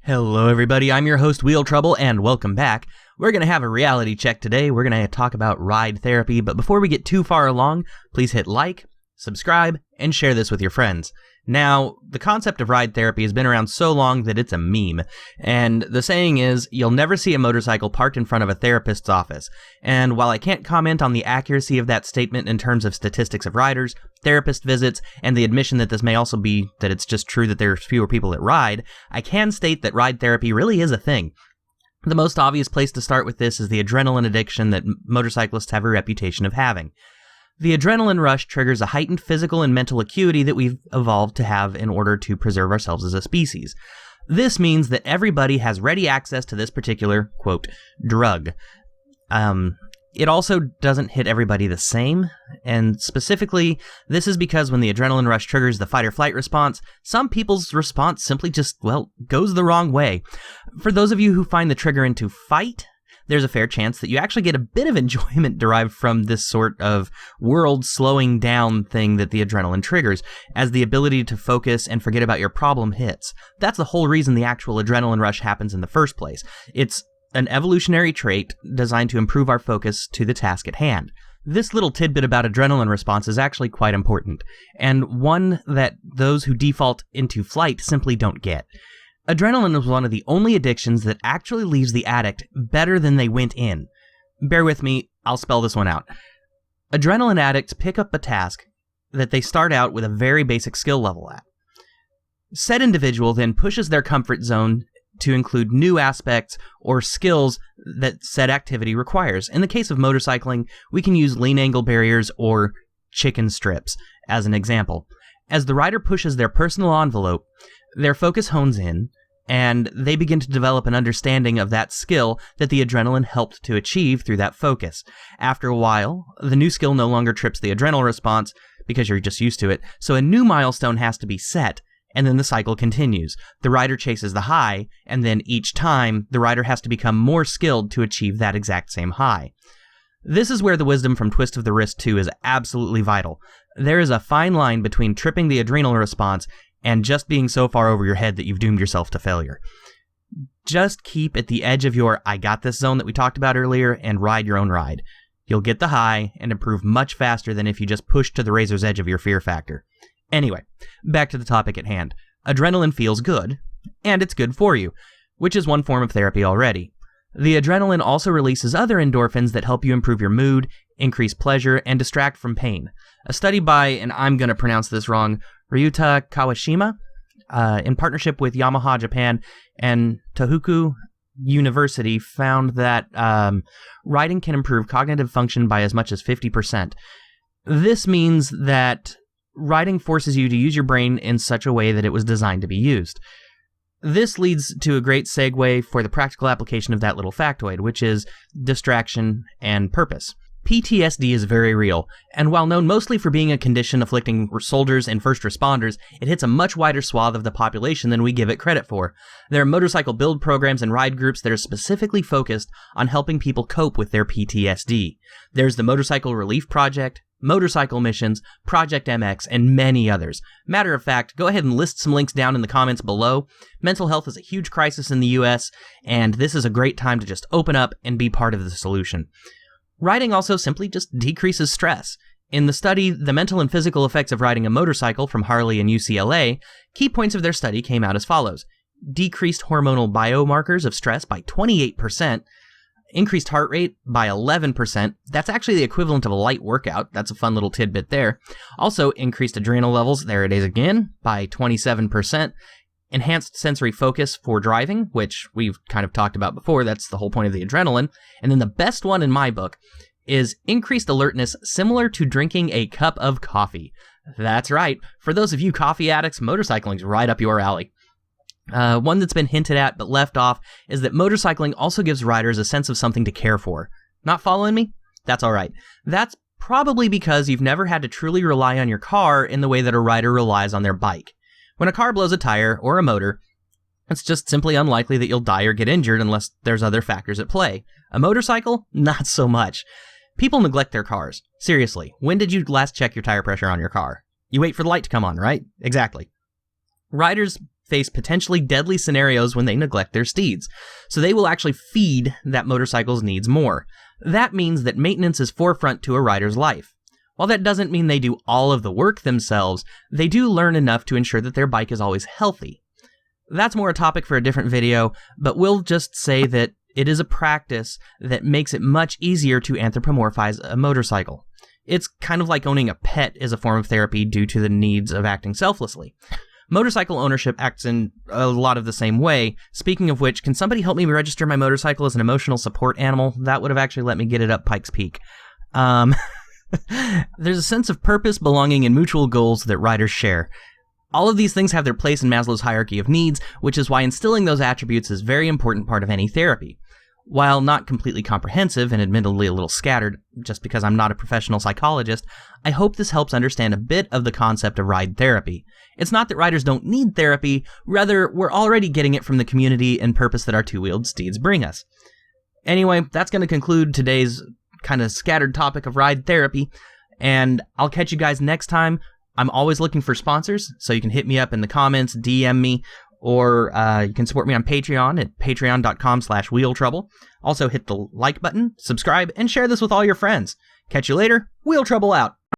Hello everybody, I'm your host Wheel Trouble, and welcome back. We're going to have a reality check today. We're going to talk about ride therapy, but before we get too far along, please hit like, subscribe, and share this with your friends. Now, the concept of ride therapy has been around so long that it's a meme, and the saying is, you'll never see a motorcycle parked in front of a therapist's office. And while I can't comment on the accuracy of that statement in terms of statistics of riders, therapist visits, and the admission that this may also be that it's just true that there's fewer people that ride, I can state that ride therapy really is a thing. The most obvious place to start with this is the adrenaline addiction that motorcyclists have a reputation of having. The adrenaline rush triggers a heightened physical and mental acuity that we've evolved to have in order to preserve ourselves as a species. This means that everybody has ready access to this particular, quote, drug. It also doesn't hit everybody the same, and specifically, this is because when the adrenaline rush triggers the fight-or-flight response, some people's response simply just, goes the wrong way. For those of you who find the trigger into fight, there's a fair chance that you actually get a bit of enjoyment derived from this sort of world slowing down thing that the adrenaline triggers, as the ability to focus and forget about your problem hits. That's the whole reason the actual adrenaline rush happens in the first place. It's an evolutionary trait designed to improve our focus to the task at hand. This little tidbit about adrenaline response is actually quite important, and one that those who default into flight simply don't get. Adrenaline is one of the only addictions that actually leaves the addict better than they went in. Bear with me, I'll spell this one out. Adrenaline addicts pick up a task that they start out with a very basic skill level at. Said individual then pushes their comfort zone to include new aspects or skills that said activity requires. In the case of motorcycling, we can use lean angle barriers or chicken strips as an example. As the rider pushes their personal envelope, their focus hones in, and they begin to develop an understanding of that skill that the adrenaline helped to achieve through that focus. After a while, the new skill no longer trips the adrenal response because you're just used to it, so a new milestone has to be set, and then the cycle continues. The rider chases the high, and then each time, the rider has to become more skilled to achieve that exact same high. This is where the wisdom from Twist of the Wrist 2 is absolutely vital. There is a fine line between tripping the adrenal response and just being so far over your head that you've doomed yourself to failure. Just keep at the edge of your I got this zone that we talked about earlier and ride your own ride. You'll get the high and improve much faster than if you just push to the razor's edge of your fear factor. Anyway, back to the topic at hand. Adrenaline feels good, and it's good for you, which is one form of therapy already. The adrenaline also releases other endorphins that help you improve your mood, increase pleasure, and distract from pain. A study by, and I'm going to pronounce this wrong, Ryuta Kawashima, in partnership with Yamaha Japan and Tohoku University, found that riding can improve cognitive function by as much as 50%. This means that riding forces you to use your brain in such a way that it was designed to be used. This leads to a great segue for the practical application of that little factoid, which is distraction and purpose. PTSD is very real, and while known mostly for being a condition afflicting soldiers and first responders, it hits a much wider swath of the population than we give it credit for. There are motorcycle build programs and ride groups that are specifically focused on helping people cope with their PTSD. There's the Motorcycle Relief Project, Motorcycle Missions, Project MX, and many others. Matter of fact, go ahead and list some links down in the comments below. Mental health is a huge crisis in the US, and this is a great time to just open up and be part of the solution. Riding also simply just decreases stress. In the study, The Mental and Physical Effects of Riding a Motorcycle from Harley and UCLA, key points of their study came out as follows. Decreased hormonal biomarkers of stress by 28%, increased heart rate by 11%. That's actually the equivalent of a light workout. That's a fun little tidbit there. Also, increased adrenal levels, there it is again, by 27%. Enhanced sensory focus for driving, which we've kind of talked about before. That's the whole point of the adrenaline. And then the best one in my book is increased alertness similar to drinking a cup of coffee. That's right. For those of you coffee addicts, motorcycling's right up your alley. One that's been hinted at but left off is that motorcycling also gives riders a sense of something to care for. Not following me? That's all right. That's probably because you've never had to truly rely on your car in the way that a rider relies on their bike. When a car blows a tire or a motor, it's just simply unlikely that you'll die or get injured unless there's other factors at play. A motorcycle? Not so much. People neglect their cars. Seriously, when did you last check your tire pressure on your car? You wait for the light to come on, right? Exactly. Riders face potentially deadly scenarios when they neglect their steeds, so they will actually feed that motorcycle's needs more. That means that maintenance is forefront to a rider's life. While that doesn't mean they do all of the work themselves, they do learn enough to ensure that their bike is always healthy. That's more a topic for a different video, but we'll just say that it is a practice that makes it much easier to anthropomorphize a motorcycle. It's kind of like owning a pet is a form of therapy due to the needs of acting selflessly. Motorcycle ownership acts in a lot of the same way. Speaking of which, can somebody help me register my motorcycle as an emotional support animal? That would have actually let me get it up Pikes Peak. There's a sense of purpose, belonging, and mutual goals that riders share. All of these things have their place in Maslow's hierarchy of needs, which is why instilling those attributes is a very important part of any therapy. While not completely comprehensive and admittedly a little scattered, just because I'm not a professional psychologist, I hope this helps understand a bit of the concept of ride therapy. It's not that riders don't need therapy, rather we're already getting it from the community and purpose that our two-wheeled steeds bring us. Anyway, that's going to conclude today's kind of scattered topic of ride therapy, and I'll catch you guys next time. I'm always looking for sponsors, so you can hit me up in the comments, DM me, or you can support me on Patreon at patreon.com/wheeltrouble. Also hit the like button, subscribe, and share this with all your friends. Catch you later. Wheel Trouble out.